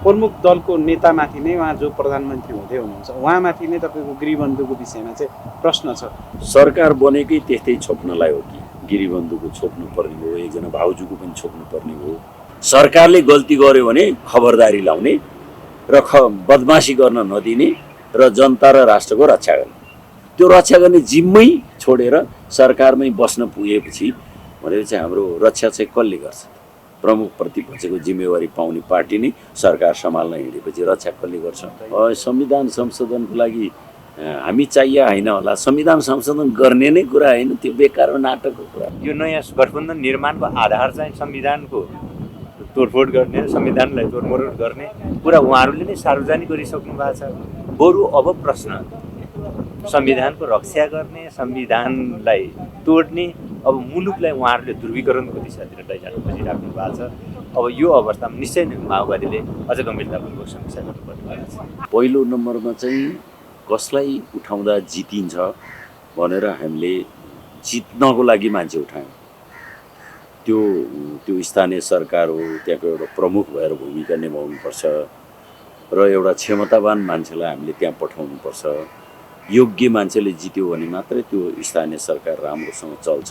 प्रमुख दलको नेतामाथि नै उहाँ जो प्रधानमन्त्री हुँदै हुनुहुन्छ उहाँमाथि नै तपाईँको गृहबन्धुको विषयमा चाहिँ प्रश्न छ। सरकार बनेकै त्यस्तै छोप्नलाई हो कि गिरिबन्धुको छोप्नु पर्ने हो, एकजना भाउजूको पनि छोप्नु पर्ने हो। सरकारले गल्ती गर्यो भने खबरदारी लाउने र बदमासी गर्न नदिने र जनता र राष्ट्रको रक्षा गर्ने, त्यो रक्षा गर्ने जिम्मै छोडेर सरकारमै बस्न पुगेपछि भनेपछि हाम्रो रक्षा चाहिँ कसले गर्छ? प्रमुख प्रतिपक्षको जिम्मेवारी पाउने पार्टी नै सरकार सम्हाल्न हिँडेपछि रक्षा कसले गर्छ? संविधान संशोधनको लागि हामी चाहिए होइन होला, संविधान संशोधन गर्ने नै कुरा होइन, त्यो बेकार नाटकको कुरा। यो नयाँ गठबन्धन निर्माणको आधार चाहिँ संविधानको तोडफोड गर्ने, संविधानलाई तोडमोड गर्ने कुरा उहाँहरूले नै सार्वजनिक गरिसक्नु भएको छ। बरु अब प्रश्न संविधानको रक्षा गर्ने, संविधानलाई तोड्ने, अब मुलुकलाई उहाँहरूले ध्रुवीकरणको दिशातिर लैजानु खोजिराख्नु भएको छ। अब यो अवस्थामा निश्चय नै माओवादीले अझ गम्भीरतापूर्वक समीक्षा गर्नुपर्ने भएको छ। पहिलो नम्बरमा चाहिँ कसलाई उठाउँदा जितिन्छ भनेर हामीले जित्नको लागि मान्छे उठायौँ। त्यो स्थानीय सरकार हो, त्यहाँको एउटा प्रमुख भएर भूमिका निभाउनुपर्छ र एउटा क्षमतावान मान्छेलाई हामीले त्यहाँ पठाउनुपर्छ। योग्य मान्छेले जित्यो भने मात्रै त्यो स्थानीय सरकार राम्रोसँग चल्छ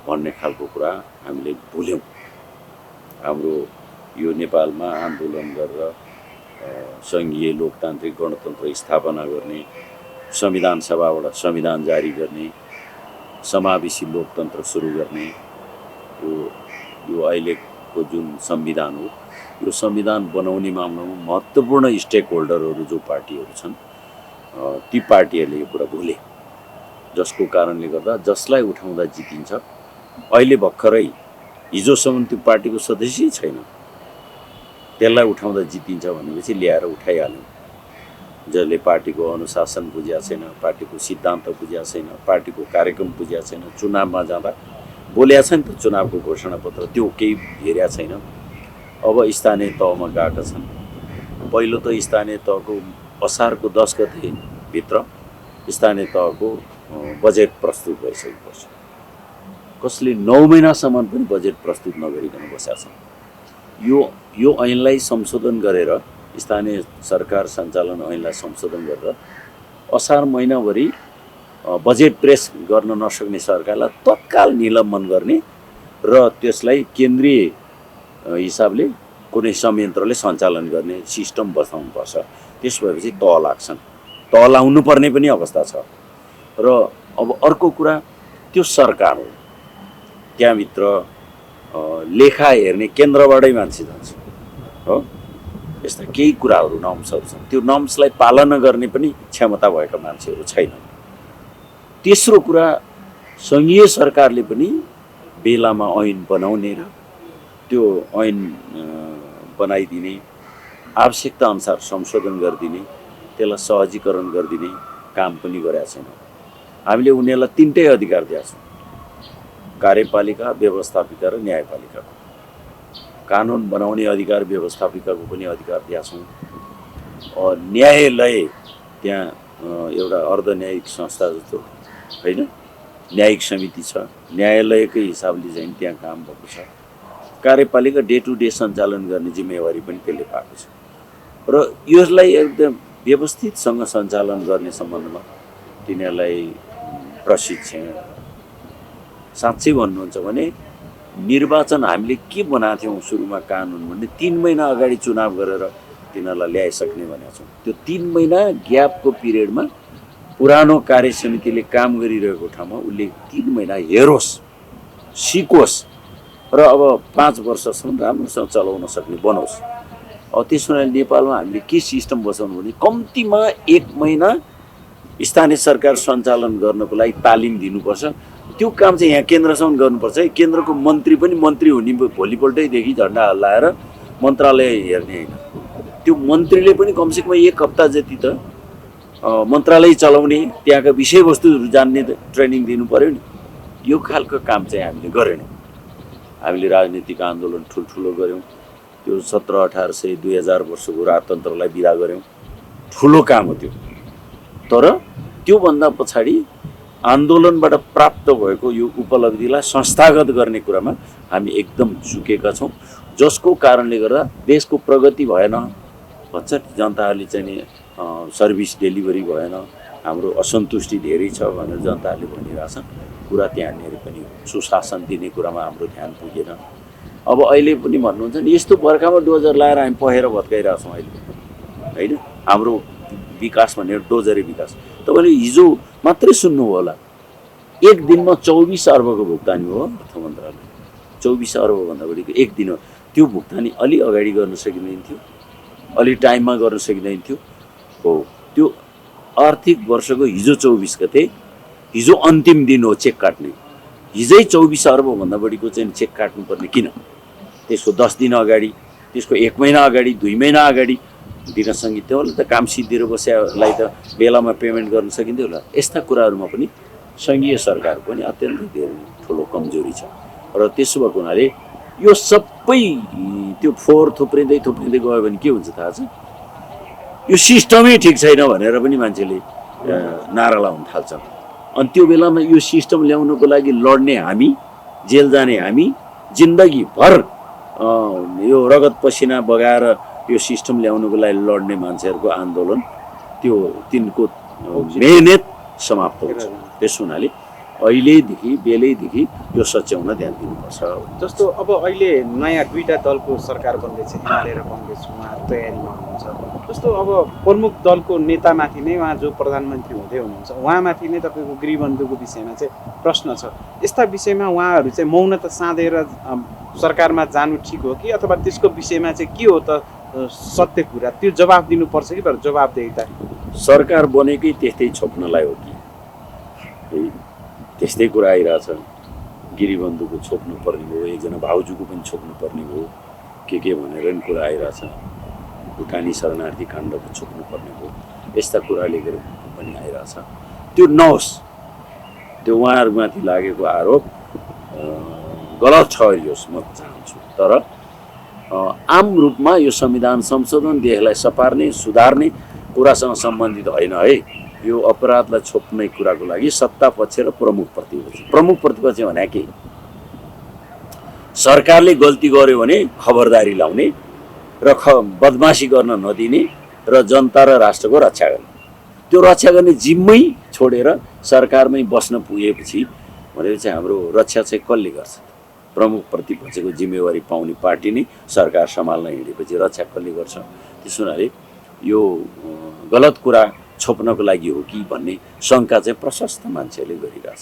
भन्ने खालको कुरा हामीले भुल्यौँ। हाम्रो यो नेपालमा आन्दोलन गरेर सङ्घीय लोकतान्त्रिक गणतन्त्र स्थापना गर्ने, संविधान सभाबाट संविधान जारी गर्ने, समावेशी लोकतन्त्र सुरु गर्ने, यो अहिलेको जुन संविधान हो, यो संविधान बनाउने मामलामा महत्त्वपूर्ण स्टेक होल्डरहरू जो पार्टीहरू छन् ती पार्टीहरूले यो कुरा भुले, जसको कारणले गर्दा जसलाई उठाउँदा जितिन्छ। अहिले भर्खरै हिजोसम्म त्यो पार्टीको सदस्य छैन, त्यसलाई उठाउँदा जितिन्छ भनेपछि ल्याएर उठाइहाल्यौँ। जसले पार्टीको अनुशासन बुझेको छैन, पार्टीको सिद्धान्त बुझेको छैन, पार्टीको कार्यक्रम बुझेको छैन, चुनावमा जाँदा बोलेको छ नि त चुनावको घोषणापत्र, त्यो केही हेरेको छैन। अब स्थानीय तहमा गएका छन्। पहिलो त स्थानीय तहको असारको 10 गते भित्र स्थानीय तहको बजेट प्रस्तुत भइसकेको छ। कसले 9 महिनासम्म पनि बजेट प्रस्तुत नगरिकन बसेका छन्। यो ऐनलाई संशोधन गरेर, स्थानीय सरकार सञ्चालन ऐनलाई संशोधन गरेर असार महिनाभरि बजेट पेश गर्न नसक्ने सरकारलाई तत्काल निलम्बन गर्ने र त्यसलाई केन्द्रीय हिसाबले कुनै संयन्त्रले सञ्चालन गर्ने सिस्टम बसाउनुपर्छ। त्यस भएपछि तह लाग्छन्, तह लाउनु पर्ने पनि अवस्था छ। र अब अर्को कुरा, त्यो सरकार हो, त्यहाँभित्र लेखा हेर्ने केन्द्रबाटै मान्छे जान्छ हो। यस्ता केही कुराहरू नर्म्सहरू छन्, त्यो नर्म्सलाई पालना गर्ने पनि क्षमता भएका मान्छेहरू छैनन्। तेस्रो कुरा, सङ्घीय सरकारले पनि बेलामा ऐन बनाउने र त्यो ऐन बनाइदिने, आवश्यकता अनुसार संशोधन गरिदिने, त्यसलाई सहजीकरण गरिदिने काम पनि गरेका छैन। हामीले उनीहरूलाई 3टै अधिकार दिएका छौँ, कार्यपालिका, व्यवस्थापिका र न्यायपालिकाको। कानुन बनाउने अधिकार व्यवस्थापिकाको पनि अधिकार दिएका छौँ। न्यायालय त्यहाँ एउटा अर्धन्यायिक संस्था जस्तो होइन, न्यायिक समिति छ, न्यायालयकै हिसाबले चाहिँ त्यहाँ काम भएको छ। कार्यपालिका डे टु डे सञ्चालन गर्ने जिम्मेवारी पनि त्यसले पाएको छ। र यसलाई एकदम व्यवस्थितसँग सञ्चालन गर्ने सम्बन्धमा तिनीहरूलाई प्रशिक्षण, साँच्चै भन्नुहुन्छ भने निर्वाचन हामीले के बनाएको थियौँ सुरुमा कानुन भन्ने 3 महिना अगाडि चुनाव गरेर तिनीहरूलाई ल्याइसक्ने भनेको छौँ। त्यो 3 महिना ग्यापको पिरियडमा पुरानो कार्य समितिले काम गरिरहेको ठाउँमा उसले 3 महिना हेरोस्, सिकोस् र अब 5 वर्षसम्म राम्रोसँग चलाउन सक्ने बनोस्। अब त्यसो भने नेपालमा हामीले के सिस्टम बसाउनु भने कम्तीमा 1 महिना स्थानीय सरकार सञ्चालन गर्नको लागि तालिम दिनुपर्छ। त्यो काम चाहिँ यहाँ केन्द्रसम्म गर्नुपर्छ है। केन्द्रको मन्त्री पनि मन्त्री हुने भोलिपल्टैदेखि झन्डा हल्लाएर मन्त्रालय हेर्ने होइन, त्यो मन्त्रीले पनि कमसेकम 1 हप्ता जति त मन्त्रालय चलाउने, त्यहाँका विषयवस्तुहरू जान्ने ट्रेनिङ दिनु पर्यो नि। यो खालको काम चाहिँ हामीले गरेनौँ। हामीले राजनीतिक आन्दोलन ठुल्ठुलो गऱ्यौँ, त्यो 1700-1800 2000 वर्षको राजतन्त्रलाई विदा गऱ्यौँ, ठुलो काम हो त्यो। तर त्योभन्दा पछाडि आन्दोलनबाट प्राप्त भएको यो उपलब्धिलाई संस्थागत गर्ने कुरामा हामी एकदम झुकेका छौँ, जसको कारणले गर्दा देशको प्रगति भएन, भन्छ जनताहरूले चाहिँ नि सर्भिस डेलिभरी भएन, हाम्रो असन्तुष्टि धेरै छ भनेर जनताहरूले भनिरहेछन्। कुरा त्यहाँनिर पनि हो, सुशासन दिने कुरामा हाम्रो ध्यान पुगेन। अब अहिले पनि भन्नुहुन्छ नि यस्तो बर्खामा डोजर लाएर हामी पहेर भत्काइरहेछौँ अहिले, होइन? हाम्रो विकास भनेर डोजरे विकास। तपाईँले हिजो मात्रै सुन्नुभयो होला, एक दिनमा 24 अर्बको भुक्तानी हो अर्थ मन्त्रालय। 24 अर्बभन्दा बढीको एक दिन हो। त्यो भुक्तानी अलि अगाडि गर्न सकिँदैन थियो, अलि टाइममा गर्न सकिँदैन थियो। हो, त्यो आर्थिक वर्षको हिजो 24 गते, हिजो अन्तिम दिन हो चेक काट्ने। हिजै 24 अर्बभन्दा बढीको चाहिँ चेक काट्नुपर्ने किन? त्यसको 10 दिन अगाडि, त्यसको 1 महिना अगाडि, 2 महिना अगाडि दिन सकिन्थ्यो होला। त काम सिद्धिएर बस्यालाई त बेलामा पेमेन्ट गर्न सकिन्थ्यो होला। यस्ता कुराहरूमा पनि सङ्घीय सरकार पनि अत्यन्तै धेरै ठुलो कमजोरी छ। र त्यसो भएको हुनाले यो सबै त्यो फोहोर थुप्रिँदै गयो भने के हुन्छ थाहा छ? यो सिस्टमै ठिक छैन भनेर पनि मान्छेले नारा लाउन थाल्छन्। अनि त्यो बेलामा यो सिस्टम ल्याउनको लागि लड्ने हामी, जेल जाने हामी, जिन्दगीभर यो रगत पसिना बगाएर यो सिस्टम ल्याउनको लागि लड्ने मान्छेहरूको आन्दोलन, त्यो तिनको मेहनत समाप्त हुन्छ। त्यस हुनाले अहिलेदेखि बेलैदेखि यो सच्याउन ध्यान दिनुपर्छ। जस्तो अब अहिले नयाँ 2टा दलको सरकार बन्दैछ, एमाले र कङ्ग्रेस, उहाँहरू तयारीमा हुनुहुन्छ। जस्तो अब प्रमुख दलको नेतामाथि नै उहाँ जो प्रधानमन्त्री हुँदै हुनुहुन्छ उहाँमाथि नै तपाईँको गृहबन्धुको विषयमा चाहिँ प्रश्न छ। यस्ता विषयमा उहाँहरू चाहिँ मौनता साँधेर सरकारमा जानु ठिक हो कि, अथवा त्यसको विषयमा चाहिँ के हो त सत्य कुरा, त्यो जवाब दिनुपर्छ कि जवाबदेहिता? सरकार बनेकै त्यस्तै छोप्नलाई हो कि त्यस्तै कुरा आइरहेछ। गिरिबन्धुको छोप्नु पर्ने हो, एकजना भाउजूको पनि छोप्नु पर्ने हो, के भनेर पनि कुरा आइरहेछ। भुटानी शरणार्थी काण्डको छोप्नु पर्ने हो, यस्ता कुराले गरेर पनि आइरहेछ। त्यो नहोस्, त्यो उहाँहरूमाथि लागेको आरोप गलत ठहरियोस् म चाहन्छु। तर आम रूपमा यो संविधान संशोधन देशलाई सपार्ने सुधार्ने कुरासँग सम्बन्धित होइन है। यो अपराधलाई छोप्ने कुराको लागि सत्ता पक्ष र प्रमुख प्रतिपक्ष भने के? सरकारले गल्ती गर्यो भने खबरदारी लाउने र बदमासी गर्न नदिने र जनता र राष्ट्रको रक्षा गर्ने, त्यो रक्षा गर्ने जिम्मै छोडेर सरकारमै बस्न पुगेपछि भनेर चाहिँ हाम्रो रक्षा चाहिँ कसले गर्छ? प्रमुख प्रतिपक्षको जिम्मेवारी पाउने पार्टी नै सरकार सम्हाल्न हिँडेपछि रक्षा कसले गर्छ? त्यस हुनाले यो गलत कुरा छोप्नको लागि हो कि भन्ने शङ्का चाहिँ प्रशस्त मान्छेले गरिरहेछ।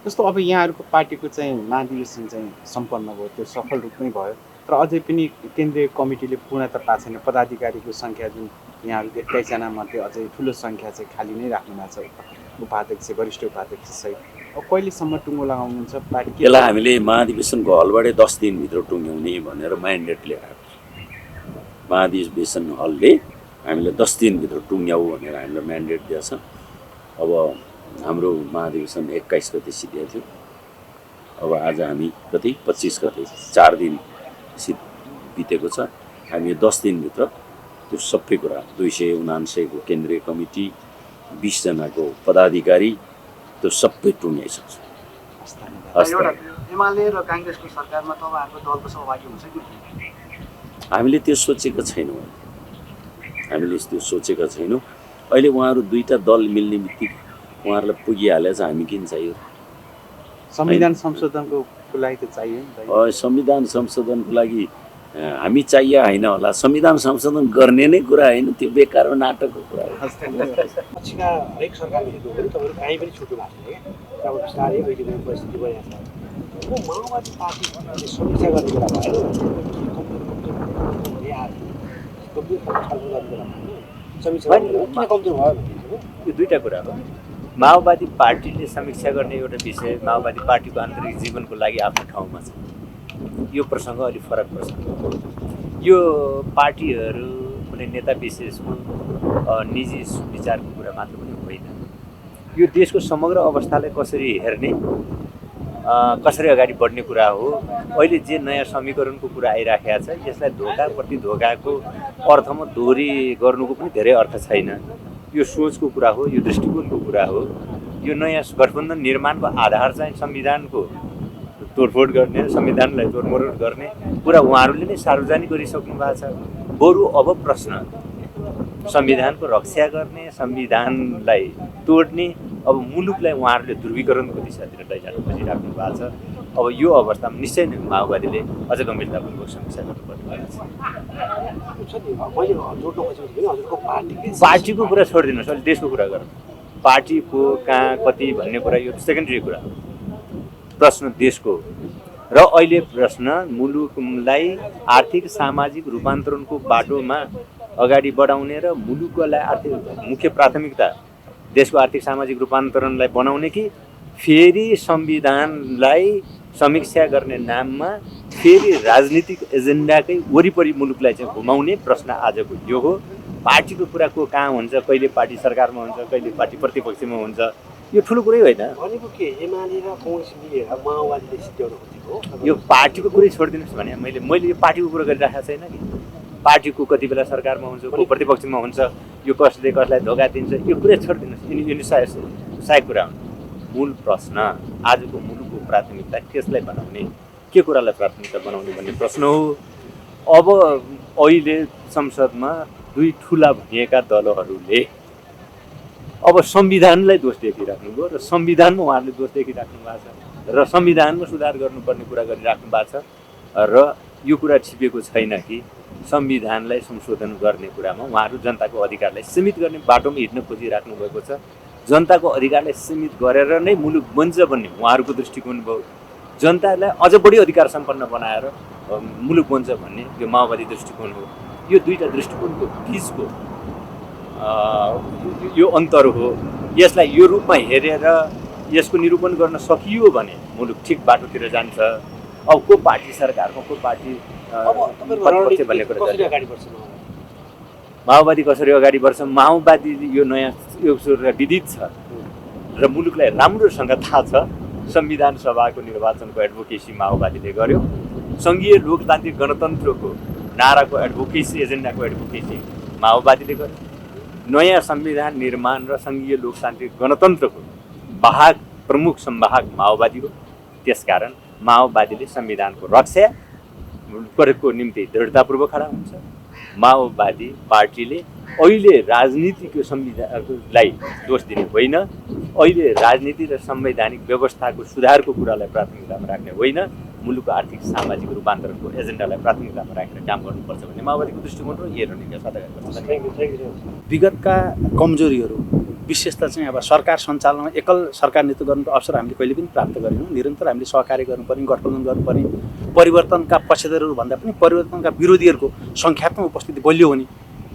जस्तो अब यहाँहरूको पार्टीको चाहिँ महाधिवेशन चाहिँ सम्पन्न भयो, त्यो सफल रूपमै भयो, तर अझै पनि केन्द्रीय कमिटीले पूर्णता पाएको छैन। पदाधिकारीको सङ्ख्या जुन यहाँहरू 21जना मध्ये अझै ठुलो सङ्ख्या चाहिँ खाली नै राख्नु भएको छ, उपाध्यक्ष, वरिष्ठ उपाध्यक्ष सहित। अब कहिलेसम्म टुङ्गो लगाउनुहुन्छ पार्टी? यसलाई हामीले महाधिवेशनको हलबाटै 10 दिनभित्र टुङ्ग्याउने भनेर म्यान्डेट ल्याएको छ। महाधिवेशन हलले हामीले 10 दिनभित्र टुङ्ग्याऊ भनेर हामीलाई म्यान्डेट दिएछ। अब हाम्रो महाधिवेशन 21 गते सिद्धिएको थियो। अब आज हामी कति 25 गते, 4 दिन बितेको छ। हामी 10 दिनभित्र त्यो सबै कुरा 279 को केन्द्रीय कमिटी, 20 जनाको पदाधिकारी, त्यो सबै टुङ्ग्याइसक्छौँ। एमाले र काङ्ग्रेसको सरकारमा तपाईँहरूको दलको सहभागी हुन्छ कि? हामीले त्यो सोचेको छैनौँ। अहिले उहाँहरू 2टा दल मिल्ने बित्तिकै उहाँहरूलाई पुगिहालेछ, हामी किन चाहियो? संविधान संशोधनको लागि त चाहियो नि त। संविधान संशोधनको लागि हामी चाहिए होइन होला। संविधान संशोधन गर्ने नै कुरा होइन, त्यो बेकार नाटकको कुरा हो। पछिका हरेक सरकारले हेर्नु भने तपाईँहरू कहीँ पनि छुट्नु भएको छैन क्या। अब बिस्तारै अहिले परिस्थिति भइरहेको छ। अब माओवादी पार्टीले समीक्षा गर्ने कुरा भएन, यो 2टा कुरा हो। माओवादी पार्टीले समीक्षा गर्ने एउटा विषय माओवादी पार्टीको आन्तरिक जीवनको लागि आफ्नो ठाउँमा छ। यो प्रसङ्ग अलिक फरक प्रसङ्ग हो। यो पार्टीहरू कुनै नेता विशेषको निजी विचारको कुरा मात्र पनि होइन। यो देशको समग्र अवस्थालाई कसरी हेर्ने, कसरी अगाडि बढ्ने कुरा हो। अहिले जे नयाँ समीकरणको कुरा आइराखेको छ, यसलाई धोका प्रति धोकाको अर्थमा दोहोरी गर्नुको पनि धेरै अर्थ छैन। यो सोचको कुरा हो, यो दृष्टिकोणको कुरा हो। यो नयाँ गठबन्धन निर्माणको आधार चाहिँ संविधानको तोडफोड गर्ने, संविधानलाई तोडमोड गर्ने कुरा उहाँहरूले नै सार्वजनिक गरिसक्नु भएको छ। बरु अब प्रश्न संविधानको रक्षा गर्ने, संविधानलाई तोड्ने, अब मुलुकलाई उहाँहरूले ध्रुवीकरणको दिशातिर लैजान खोजिराख्नु भएको छ। अब यो अवस्थामा निश्चय नै माओवादीले अझ गम्भीरतापूर्वक समीक्षा गर्नुपर्ने छ। पार्टीको कुरा छोडिदिनुहोस्, अहिले देशको कुरा गरौँ। पार्टीको कहाँ कति भन्ने कुरा यो सेकेन्डरी कुरा हो। प्रश्न देशको र अहिले प्रश्न मुलुकलाई आर्थिक सामाजिक रूपान्तरणको बाटोमा अगाडि बढाउने र मुलुकलाई आर्थिक मुख्य प्राथमिकता देशको आर्थिक सामाजिक रूपान्तरणलाई बनाउने कि फेरि संविधानलाई समीक्षा गर्ने नाममा फेरि राजनीतिक एजेन्डाकै वरिपरि मुलुकलाई चाहिँ घुमाउने प्रश्न आजको यो हो। पार्टीको कुरा को कहाँ हुन्छ, कहिले पार्टी सरकारमा हुन्छ, कहिले पार्टी प्रतिपक्षमा हुन्छ, यो ठुलो कुरै होइन। भनेको के एमाले र कांग्रेस मिलेर माओवादीले सिद्ध्याउन खोजेको यो पार्टीको कुरै छोडिदिनुहोस् भने मैले यो पार्टीको कुरा गरिरहेको छैन कि पार्टीको कति बेला सरकारमा हुन्छ, को प्रतिपक्षमा हुन्छ, यो कसले कसलाई धोका दिन्छ, यो कुरा छोडिदिनुहोस्। यिनी सहायक कुरा हुन्। मूल प्रश्न आजको मुलुकको प्राथमिकता त्यसलाई बनाउने, के कुरालाई प्राथमिकता बनाउने भन्ने प्रश्न हो। अब अहिले संसदमा दुई ठुला भनिएका दलहरूले अब संविधानलाई दोष देखिराख्नुभयो र संविधानमा उहाँहरूले दोष देखिराख्नु भएको छ र संविधानमा सुधार गर्नुपर्ने कुरा गरिराख्नु भएको छ र यो कुरा छिपेको छैन कि संविधानलाई संशोधन गर्ने कुरामा उहाँहरू जनताको अधिकारलाई सीमित गर्ने बाटोमा हिँड्न खोजिराख्नु भएको छ। जनताको अधिकारलाई सीमित गरेर नै मुलुक बन्छ भन्ने उहाँहरूको दृष्टिकोण भयो। जनतालाई अझ बढी अधिकार सम्पन्न बनाएर मुलुक बन्छ भन्ने यो माओवादी दृष्टिकोण हो। यो दुईटा दृष्टिकोणको बिचको यो अन्तर हो। यसलाई यो रूपमा हेरेर यसको निरूपण गर्न सकियो भने मुलुक ठिक बाटोतिर जान्छ। अब को पार्टी सरकारमा, को पार्टी प्रतिपक्ष भन्ने कुरा माओवादी कसरी अगाडि बढ्छ, माओवादी यो नयाँ यो विदित छ र मुलुकलाई राम्रोसँग थाहा छ। संविधान सभाको निर्वाचनको एडभोकेसी माओवादीले गर्यो, सङ्घीय लोकतान्त्रिक गणतन्त्रको नाराको एडभोकेसी, एजेन्डाको एडभोकेसी माओवादीले गर्यो। नयाँ संविधान निर्माण र सङ्घीय लोकतान्त्रिक गणतन्त्रको वाहक प्रमुख संवाहक माओवादी हो। त्यसकारण माओवादीले संविधानको रक्षा गरेको निम्ति दृढतापूर्वक खडा हुन्छ। माओवादी पार्टीले अहिले राजनीतिको संविधानलाई दोष दिने होइन, अहिले राजनीति र संवैधानिक व्यवस्थाको सुधारको कुरालाई प्राथमिकतामा राख्ने होइन, मुलुकको आर्थिक सामाजिक रूपान्तरणको एजेन्डालाई प्राथमिकतामा राखेर काम गर्नुपर्छ भन्ने माओवादीको दृष्टिकोण हो। यो रणनीति साधारण गर्छ। विगतका कमजोरीहरू विशेषतः चाहिँ अब सरकार सञ्चालनमा एकल सरकार नेतृत्व गर्नुको अवसर हामीले कहिले पनि प्राप्त गरेनौँ। निरन्तर हामीले सहकार्य गर्नुपर्ने, गठबन्धन गर्नुपर्ने, परिवर्तनका पक्षधरहरू भन्दा पनि परिवर्तनका विरोधीहरूको सङ्ख्यात्मक उपस्थिति बलियो भने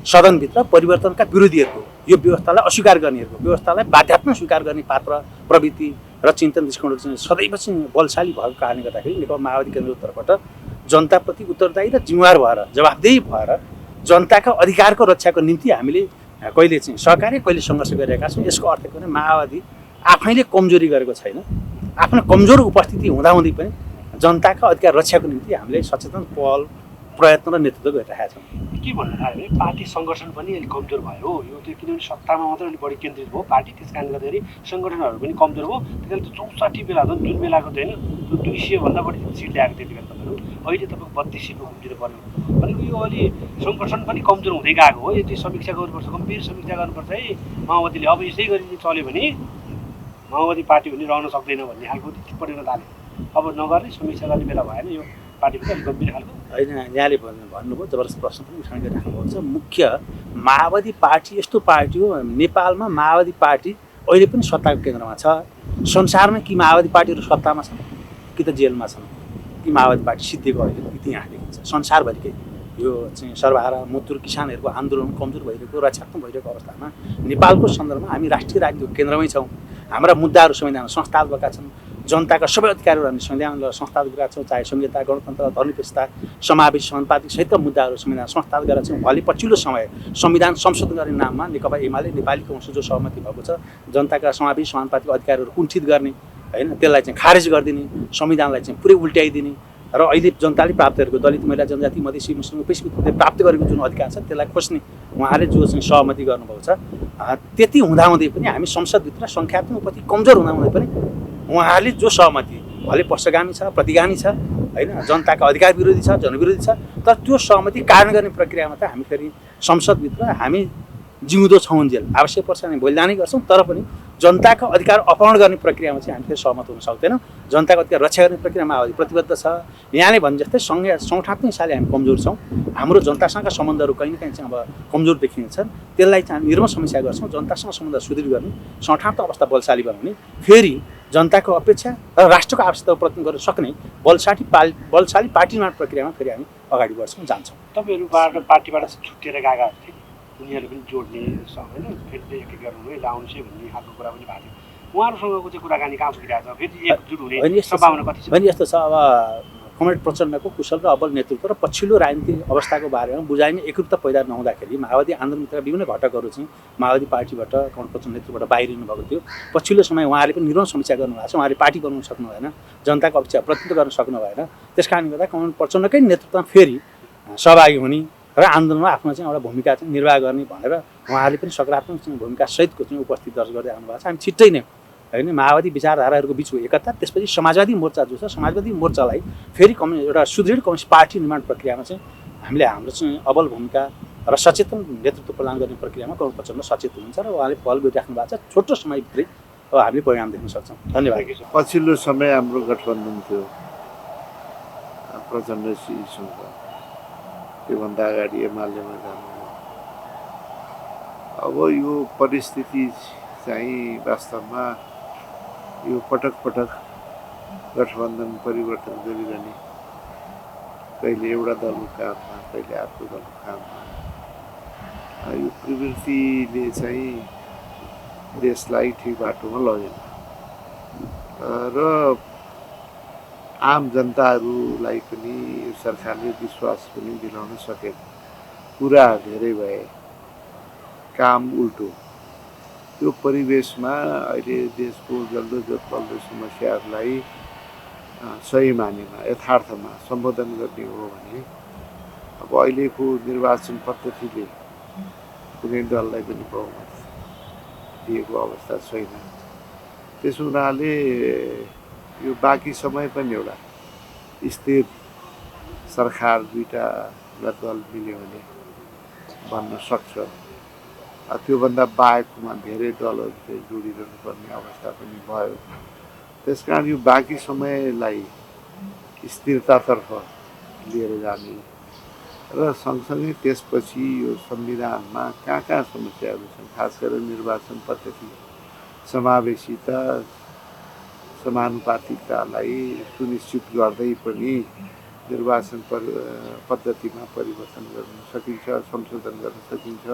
सदनभित्र परिवर्तनका विरोधीहरूको यो व्यवस्थालाई अस्वीकार गर्नेहरूको व्यवस्थालाई बाध्यात्मक स्वीकार गर्ने पात्र प्रवृत्ति र चिन्तन दृष्टिकोणहरू चाहिँ सदैव चाहिँ बलशाली भएको कारणले गर्दाखेरि नेकपा माओवादी केन्द्रको तर्फबाट जनताप्रति उत्तरदायी र जिम्मेवार भएर, जवाफदेही भएर जनताका अधिकारको रक्षाको निम्ति हामीले कहिले चाहिँ सहकार्य, कहिले सङ्घर्ष गरिरहेका छौँ। यसको अर्थ के भने माओवादी आफैले कमजोरी गरेको छैन। आफ्नो कमजोर उपस्थिति हुँदाहुँदै पनि जनताका अधिकार रक्षाको निम्ति हामीले सचेतन पहल, प्रयत्न र नेतृत्व गरिरहेका छौँ। के भन्नु थाल्यो भने पार्टी सङ्गठन पनि अलिक कमजोर भयो यो त्यो, किनभने सत्तामा मात्रै अलिक बढी केन्द्रित भयो पार्टी। त्यस कारणले गर्दाखेरि सङ्गठनहरू पनि कमजोर भयो। त्यस कारण 64 बेला जुन बेलाको त होइन, 200 भन्दा बढी सिट ल्याएको त्यति बेला तपाईँहरू, अहिले तपाईँको 32 सिटको घुम्तिर पर्यो भनेको यो अलि सङ्गठन पनि कमजोर हुँदै गएको हो। यो समीक्षा गर्नुपर्छ, गम्भीर समीक्षा गर्नुपर्छ है माओवादीले। अब यसै गरी चल्यो भने माओवादी पार्टी पनि रहन सक्दैन भन्ने खालको परेर थाल्यो। अब नगर्ने समीक्षा गर्ने बेला भएन, यो पार्टी पनि अलिक गम्भीर खालको होइन। यहाँले भन्नुभयो, जबरजस्त प्रश्न पनि उठान गरिराख्नुभएको छ। मुख्य माओवादी पार्टी यस्तो पार्टी हो, नेपालमा माओवादी पार्टी अहिले पनि सत्ताको केन्द्रमा छ। संसारमा कि माओवादी पार्टीहरू सत्तामा छन् कि त जेलमा छन्, कि माओवादी पार्टी सिद्धिएको अहिले इतिहास देखिन्छ संसारभरिकै। यो चाहिँ सर्वहारा मजदुर किसानहरूको आन्दोलन कमजोर भइरहेको, रक्षात्मक भइरहेको अवस्थामा नेपालको सन्दर्भमा हामी राष्ट्रिय राजनीतिको केन्द्रमै छौँ। हाम्रा मुद्दाहरू संविधानमा संस्थागत भएका छन्। जनताका सबै अधिकारहरू हामी संविधानले संस्थागत गरेका छौँ। चाहे संहिता, गणतन्त्र, धर्मनिरपेक्षता, समावेश, समानुपातिक सहितका मुद्दाहरू संविधान संस्थागत गरेका छौँ। भोलि पछिल्लो समय संविधान संशोधन गर्ने नाममा नेकपा एमाले नेपाली काङ्ग्रेस जो सहमति भएको छ, जनताका समावेश समानुपातिक अधिकारहरू कुण्ठित गर्ने होइन, त्यसलाई चाहिँ खारेज गरिदिने, संविधानलाई चाहिँ पुरै उल्ट्याइदिने र अहिले जनताले प्राप्त गरेको दलित, महिला, जनजाति, मधेसी, मुस्लिम, पेसिफिकले प्राप्त गरेको जुन अधिकार छ त्यसलाई खोज्ने उहाँले जो चाहिँ सहमति गर्नुभएको छ, त्यति हुँदाहुँदै पनि हामी संसदभित्र सङ्ख्यात्मक उपस्थिति कमजोर हुँदाहुँदै पनि उहाँहरूले जो सहमति भले पक्षगामी छ, प्रतिगामी छ, होइन जनताको अधिकार विरोधी छ, जनविरोधी छ। तर त्यो सहमति कार्यान्वयन गर्ने प्रक्रियामा त हामी फेरि संसदभित्र हामी जिउँदो छौँन्जेल आवश्यक पर्छ हामी बलिदानै गर्छौँ, तर पनि जनताको अधिकार अपहरण गर्ने प्रक्रियामा चाहिँ हामी फेरि सहमत हुन सक्दैनौँ। जनताको अधिकार रक्षा गर्ने प्रक्रियामा माओवादी प्रतिबद्ध छ। यहाँले भने जस्तै संगठनात्मक हिसाबले हामी कमजोर छौँ, हाम्रो जनतासँगका सम्बन्धहरू कहीँ न कहीँ चाहिँ अब कमजोर देखिन्छन्। त्यसलाई चाहिँ हामी निर्मल समीक्षा गर्छौँ, जनतासँग सम्बन्ध सुदृढ गर्ने, संगठनात्मक अवस्था बलशाली बनाउने, फेरि जनताको अपेक्षा र राष्ट्रको आवश्यकताको प्रतिनिधित्व गर्न सक्ने बलशाली पार्टी निर्माण प्रक्रियामा फेरि हामी अगाडि बढ्छौँ, जान्छौँ। तपाईँहरूबाट पार्टीबाट छुट्टिएर गएका थिए, उनीहरू पनि जोड्ने होइन, फेरि एक गर्नु है लाउनुहोस् भन्ने खालको कुरा पनि भएको थियो। उहाँहरूसँगको चाहिँ कुराकानी कहाँ पुगिरहेको छ, फेरि एकजुट हुने सम्भावना कति छ? भने यस्तो छ, अब कमरेड प्रचण्डको कुशल र अब्बल नेतृत्व र पछिल्लो राजनीतिक अवस्थाको बारेमा बुझाइमा एकरूपता पैदा नहुँदाखेरि माओवादी आन्दोलनभित्र विभिन्न घटकहरू चाहिँ माओवादी पार्टीबाट कमरेड प्रचण्ड नेतृत्वबाट बाहिरिनु भएको थियो। पछिल्लो समय उहाँले पनि निर्माण समीक्षा गर्नुभएको छ, उहाँले पार्टी बनाउन सक्नु भएन, जनताको अपेक्षा प्रतिनिधित्व गर्न सक्नु भएन। त्यस कारणले गर्दा कमरेड प्रचण्डकै नेतृत्वमा फेरि सहभागी हुने र आन्दोलनमा आफ्नो चाहिँ एउटा भूमिका चाहिँ निर्वाह गर्ने भनेर उहाँहरूले पनि सकारात्मक चाहिँ भूमिका सहितको चाहिँ उपस्थिति दर्ज गर्दै आउनुभएको छ। हामी छिट्टै नै होइन माओवादी विचारधाराहरूको बिचको एकता, त्यसपछि समाजवादी मोर्चा जो छ समाजवादी मोर्चालाई फेरि एउटा सुदृढ कम्युनिस्ट पार्टी निर्माण प्रक्रियामा चाहिँ हामीले हाम्रो चाहिँ अबल भूमिका र सचेतन नेतृत्व प्रदान गर्ने प्रक्रियामा कमरेड प्रचण्ड सचेत हुनुहुन्छ र उहाँले पहल गरिराख्नु भएको छ। छोटो समयभित्रै अब हामीले परिणाम देख्न सक्छौँ। धन्यवाद। पछिल्लो समय हाम्रो गठबन्धन थियो प्रचण्डजीसँग, त्योभन्दा अगाडि एमालेमा जानुभयो। अब यो परिस्थिति चाहिँ वास्तवमा यो पटक पटक गठबन्धन परिवर्तन गरिरहने, कहिले एउटा दलको काममा कहिले अर्को दलको काममा, यो प्रवृत्तिले चाहिँ देशलाई ठिक बाटोमा लगेन र आम जनताहरूलाई पनि यो सरकारले विश्वास पनि दिलाउन सकेन। कुरा धेरै भए, काम उल्टो। त्यो परिवेशमा अहिले देशको जल्दो बल्दो समस्याहरूलाई सही मानेमा यथार्थमा सम्बोधन गर्ने हो भने अब अहिलेको निर्वाचन पद्धतिले कुनै दललाई पनि बहुमत दिएको अवस्था छैन। त्यसो हुनाले यो बाँकी समय पनि एउटा स्थिर सरकार दुईटा दल मिल्यो भने बन्न सक्छ। त्योभन्दा बाहेकमा धेरै दलहरू चाहिँ जोडिरहनु पर्ने अवस्था पनि भयो। त्यस कारण यो बाँकी समयलाई स्थिरतातर्फ लिएर जाने र सँगसँगै त्यसपछि यो संविधानमा कहाँ समस्याहरू छन्, खास गरेर निर्वाचन पद्धति, समावेशिता, समानुपातिकतालाई सुनिश्चित गर्दै पनि निर्वाचन पद्धतिमा परिवर्तन गर्न सकिन्छ, संशोधन गर्न सकिन्छ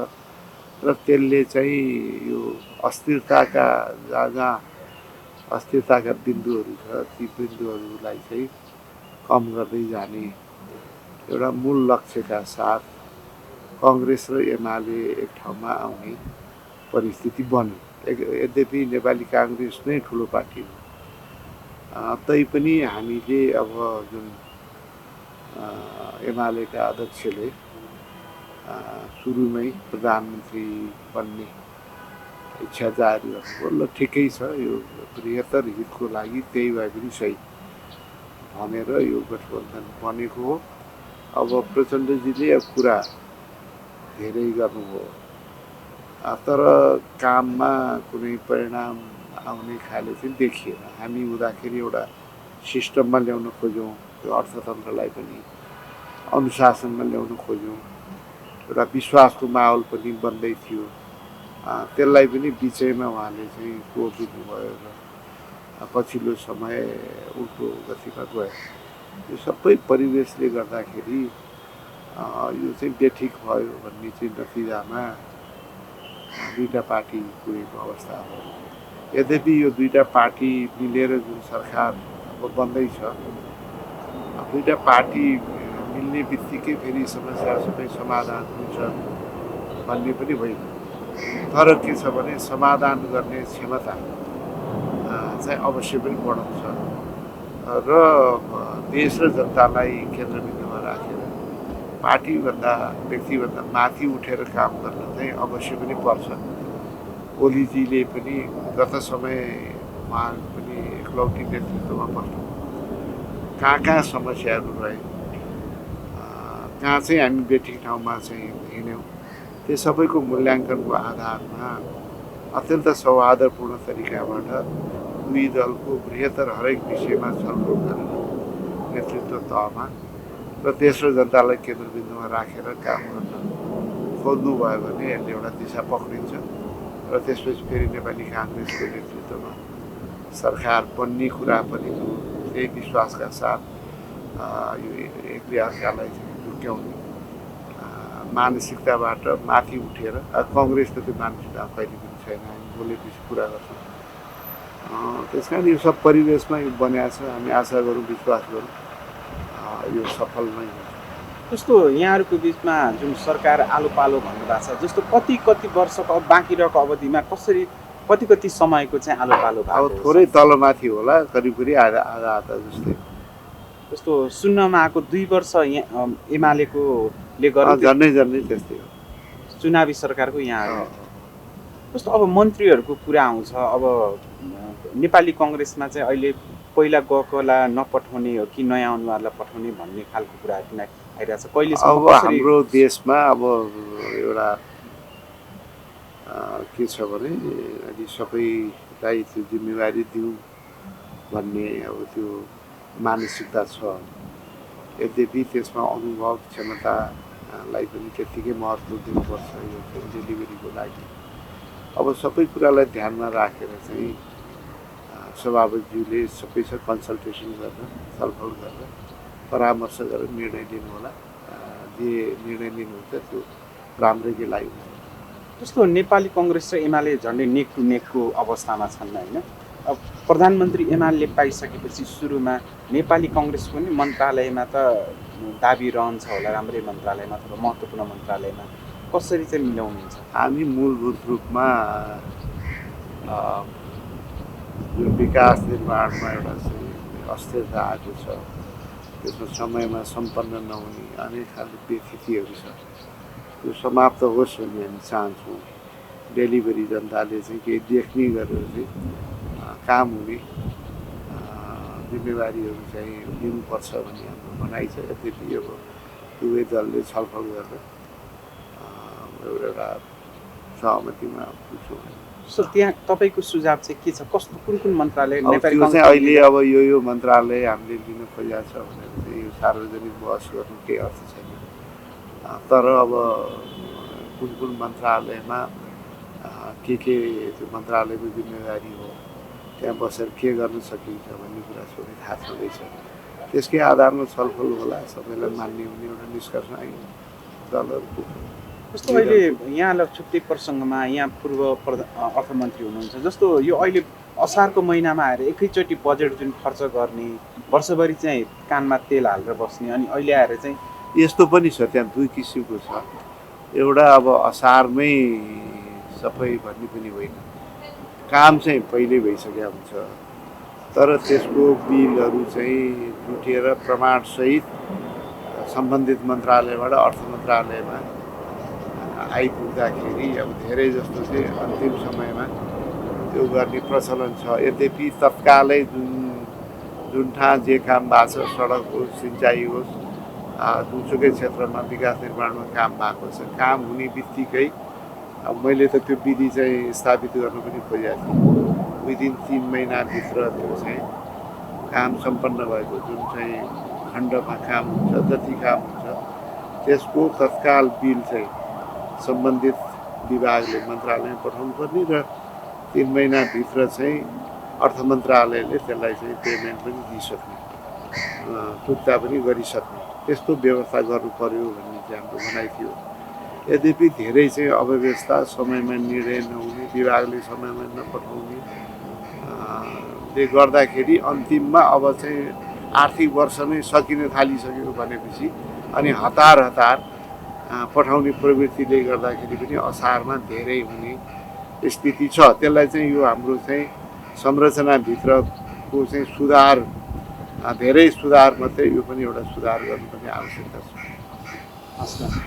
र त्यसले चाहिँ यो अस्थिरताका जहाँ अस्थिरताका बिन्दुहरू छ ती बिन्दुहरूलाई चाहिँ कम गर्दै जाने एउटा मूल लक्ष्यका साथ काङ्ग्रेस र एमाले एक ठाउँमा आउने परिस्थिति बन्यो। यद्यपि नेपाली काङ्ग्रेस नै ठुलो पार्टी हो, तैपनि हामीले अब जुन एमालेका अध्यक्षले सुरुमै प्रधानमन्त्री बन्ने इच्छा जारी गर्नुभयो। ल ठिकै छ, यो बृहत्तर हितको लागि त्यही भए पनि सही भनेर यो गठबन्धन बनेको हो। अब प्रचण्डजीले अब कुरा धेरै गर्नुभयो, तर काममा कुनै परिणाम आउने खाले चाहिँ देखिएन। हामी हुँदाखेरि एउटा सिस्टममा ल्याउन खोज्यौँ, त्यो अर्थतन्त्रलाई पनि अनुशासनमा ल्याउन खोज्यौँ, एउटा विश्वासको माहौल पनि बन्दै थियो, त्यसलाई पनि बिचैमा उहाँले चाहिँ तोड दिनुभयो र पछिल्लो समय उल्टो गतिमा गयो। यो सबै परिवेशले गर्दाखेरि यो चाहिँ बेठिक भयो भन्ने चाहिँ नतिजामा दुईटा पार्टी पुगेको अवस्था हो। यद्यपि यो दुईटा पार्टी मिलेर जुन सरकार अब बन्दैछ, दुईटा पार्टी मिल्ने बित्तिकै फेरि समस्या सबै समाधान हुन्छ भन्ने पनि होइन। तर के छ भने समाधान गर्ने क्षमता चाहिँ अवश्य पनि बढाउँछ र देश र जनतालाई केन्द्रबिन्दुमा राखेर पार्टीभन्दा व्यक्तिभन्दा माथि उठेर काम गर्न चाहिँ अवश्य पनि पर्छ। ओलीजीले पनि गत समय उहाँ पनि एकलौटी नेतृत्वमा बस्नु, कहाँ समस्याहरू रहे, कहाँ चाहिँ हामी बेठिक ठाउँमा चाहिँ हिँड्यौँ, त्यो सबैको मूल्याङ्कनको आधारमा अत्यन्त सौहार्दपूर्ण तरिकाबाट दुई दलको बृहत्तर हरेक विषयमा छलफल गरेर नेतृत्व तहमा र तेस्रो जनतालाई केन्द्रबिन्दुमा राखेर काम गर्न खोज्नुभयो भने यसले एउटा दिशा पक्रिन्छ र त्यसपछि फेरि नेपाली काङ्ग्रेसको नेतृत्वमा सरकार बन्ने कुरा पनि त्यही विश्वासका साथ यो एकले अर्कालाई झुक्क्याउने मानसिकताबाट माथि उठेर कङ्ग्रेसको त्यो मानसिकता कहिले पनि छैन, हामी बोलेपछि कुरा गर्छौँ। त्यस कारण यो सब परिवेशमा यो बनिएको छ, हामी आशा गरौँ, विश्वास गरौँ यो सफल नै हुन्छ। जस्तो यहाँहरूको बिचमा जुन सरकार आलो पालो भन्नुभएको छ, जस्तो कति वर्षको बाँकी रहेको अवधिमा कसरी कति समयको चाहिँ आलो पालो अब भएको थोरै तलमाथि होला, करिब आधा जस्तै। जस्तो सुन्नमा आएको 2 वर्ष एमालेकोले गर्नु झन्डै त्यस्तै हो चुनावी सरकारको यहाँ। जस्तो अब मन्त्रीहरूको कुरा आउँछ, अब नेपाली कङ्ग्रेसमा चाहिँ अहिले पहिला गएकोलाई नपठाउने हो कि नयाँ अनुहारलाई पठाउने भन्ने खालको कुरा किन आइरहेको छ कहिलेसम्म? अब हाम्रो देशमा अब एउटा के छ भने अलि सबैलाई त्यो जिम्मेवारी दिउँ भन्ने अब त्यो मानसिकता छ। यद्यपि त्यसमा अनुभव क्षमतालाई पनि त्यत्तिकै महत्त्व दिनुपर्छ यो डेलिभरीको लागि। अब सबै कुरालाई ध्यानमा राखेर चाहिँ सभापतिज्यूले सबैसँग कन्सल्टेसन गरेर छलफल गरेर परामर्श गरेर निर्णय लिनु होला। जे निर्णय लिनुहुन्छ त्यो राम्रैकै लागि हुन्छ। जस्तो नेपाली कङ्ग्रेस र एमाले झन्डै नेक टु नेकको अवस्थामा छन् होइन? अब प्रधानमन्त्री एमाले पाइसकेपछि सुरुमा नेपाली कङ्ग्रेसको पनि मन्त्रालयमा त दाबी रहन्छ होला, राम्रै मन्त्रालयमा अथवा महत्त्वपूर्ण मन्त्रालयमा कसरी चाहिँ मिलाउनुहुन्छ? हामी मूलभूत रूपमा जुन विकास निर्माणमा एउटा चाहिँ अस्थिरता आएको छ, त्यसमा समयमा सम्पन्न नहुने अनेक खालको व्यथितिहरू छ, त्यो समाप्त होस् भन्ने हामी चाहन्छौँ। डेलिभरी जनताले चाहिँ केही देख्ने गरेर चाहिँ काम हुने जिम्मेवारीहरू चाहिँ लिनुपर्छ भन्ने हाम्रो भनाइ छ। यद्यपि अब दुवै दलले छलफल गरेर एउटा सहमतिमा पुग्छौँ। सो त्यहाँ तपाईँको सुझाव चाहिँ के छ? कस्तो कुन मन्त्रालय नेपाली त्यो चाहिँ अहिले अब यो मन्त्रालय हामीले लिन खोजेको छ भनेर चाहिँ यो सार्वजनिक बहस गर्नु केही अर्थ छैन। तर अब कुन मन्त्रालयमा के त्यो मन्त्रालयको जिम्मेवारी हो, त्यहाँ बसेर के गर्न सकिन्छ भन्ने कुरा सबै थाहा छँदैछ। त्यसकै आधारमा छलफल होला, सबैलाई मान्ने हुने एउटा निष्कर्ष आइन्छ दलहरूको। जस्तो अहिले यहाँलाई छुट्टै प्रसङ्गमा यहाँ पूर्व अर्थमन्त्री हुनुहुन्छ, जस्तो यो अहिले असारको महिनामा आएर एकैचोटि बजेट जुन खर्च गर्ने, वर्षभरि चाहिँ कानमा तेल हालेर बस्ने, अनि अहिले आएर चाहिँ यस्तो पनि छ। त्यहाँ दुई किसिमको छ। एउटा अब असारमै सबै भन्ने पनि होइन, काम चाहिँ पहिल्यै भइसकेको हुन्छ, तर त्यसको बिलहरू चाहिँ जुटेर प्रमाणसहित सम्बन्धित मन्त्रालयबाट अर्थ मन्त्रालयमा आइपुग्दाखेरि अब धेरै जस्तो चाहिँ अन्तिम समयमा त्यो गर्ने प्रचलन छ। यद्यपि तत्कालै जुन ठाउँ जे काम भएको छ, सडक होस्, सिँचाइ होस्, जुनसुकै क्षेत्रमा विकास निर्माणमा काम भएको छ, काम हुने बित्तिकै अब मैले त त्यो विधि चाहिँ स्थापित गर्न पनि खोजेको थिएँ। विदिन 3 महिनाभित्र त्यो चाहिँ काम सम्पन्न भएको जुन चाहिँ खण्डमा काम हुन्छ, जति काम हुन्छ त्यसको तत्काल बिल चाहिँ सम्बन्धित विभागले मन्त्रालयमा पठाउनु पर्ने र 3 महिनाभित्र चाहिँ अर्थ मन्त्रालयले त्यसलाई चाहिँ पेमेन्ट पनि दिइसक्ने, चुक्ता पनि गरिसक्ने, त्यस्तो व्यवस्था गर्नु पर्यो भन्ने चाहिँ हाम्रो भनाइ थियो। यद्यपि धेरै चाहिँ अव्यवस्था, समयमा निर्णय नहुने, विभागले समयमा नपठाउने ले गर्दाखेरि अन्तिममा अब चाहिँ आर्थिक वर्ष नै सकिन थालिसक्यो भनेपछि अनि हतार पठाउने प्रवृत्तिले गर्दाखेरि पनि असारमा धेरै हुने स्थिति छ। त्यसलाई चाहिँ यो हाम्रो चाहिँ संरचनाभित्रको चाहिँ सुधार, धेरै सुधार मात्रै, यो पनि एउटा सुधार गर्नुपर्ने आवश्यकता छ।